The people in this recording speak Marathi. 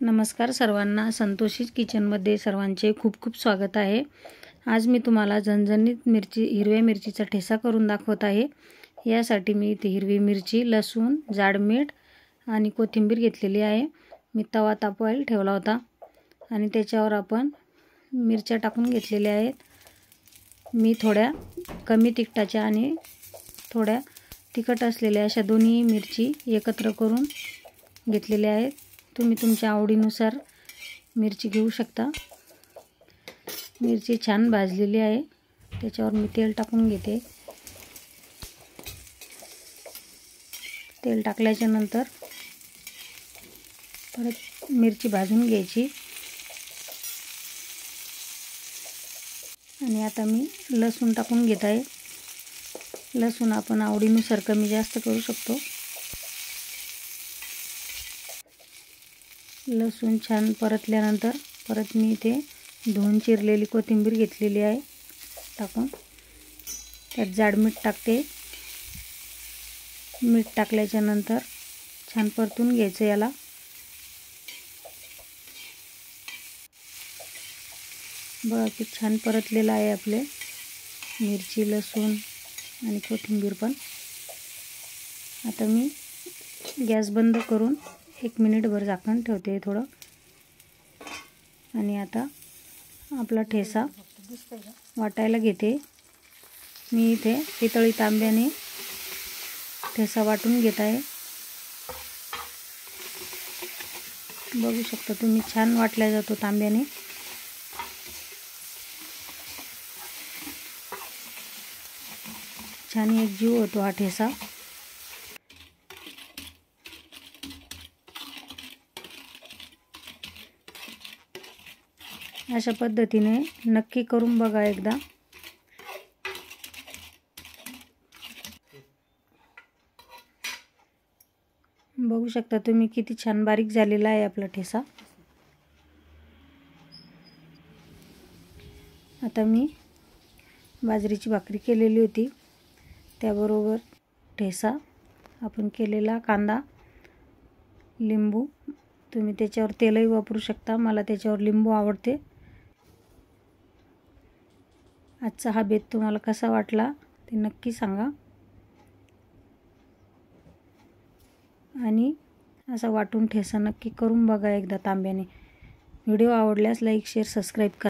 नमस्कार सर्वांना, संतोषी किचनमध्ये सर्वांचे खूप खूप स्वागत आहे। आज मी तुम्हाला झणझणीत हिरव्या मिरचीचा ठेसा करून दाखवत आहे। यासाठी मी इथे हिरवी मिरची, लसूण, जाड मीठ आणि कोथिंबीर घेतलेली आहे। मी तवा तापवायला ठेवला होता आणि त्याच्यावर आपण मिरच्या टाकून घेतलेल्या आहेत। मी थोड्या कमी तिखटाच्या आणि थोड्या तिखट असलेल्या अशा दोन्ही मिरची एकत्र करून घेतलेल्या आहेत। तुम्ही तुमच्या आवडीनुसार मिरची घेऊ शकता। मिरची छान भाजलेली आहे, त्याच्यावर मी तेल टाकून घेते। तेल टाकल्याच्या नंतर परत मिरची भाजून घ्यायची आणि आता मी लसूण टाकून घेत आहे। लसूण आपण आवडीनुसार कमी जास्त करू शकतो। लसूण छान परतल्यानंतर परत मी इथे धुवून चिरलेली कोथिंबीर घेतलेली आहे टाकून त्यात जाड मीठ टाकते। मीठ टाकल्याच्या नंतर छान परतून घ्यायचं याला। बघा की छान परतलेलं आहे आपले मिरची, लसूण आणि कोथिंबीर पण। आता मी गॅस बंद करून 1 मिनिटभर झाकण ठेवते थोडं। आणि आता आपला ठेसा वाटायला घेते। मी इथे पितळी तांब्याने ठेसा वाटून घेत आहे। बघू शकता तुम्ही, छान वाटला जातो तांब्याने। छान एकजीव होतो हा ठेसा। अशा पद्धतीने नक्की करून बघा एकदा। बघू शकता तुम्ही किती छान बारीक झालेला आहे आपला ठेसा। आता मी बाजरीची भाकरी केलेली होती, त्याबरोबर ठेसा, आपण केलेला कांदा, लिंबू, तुम्ही त्याच्यावर तेलही वापरू शकता। मला त्याच्यावर लिंबू आवडते। आजचा हा बेत तुम्हाला कसा वाटला ते नक्की सांगा आणि असा वाटून ठेसा नक्की करून बघा एकदा तांब्याने। व्हिडिओ आवडल्यास लाईक, शेअर, सबस्क्राईब करा।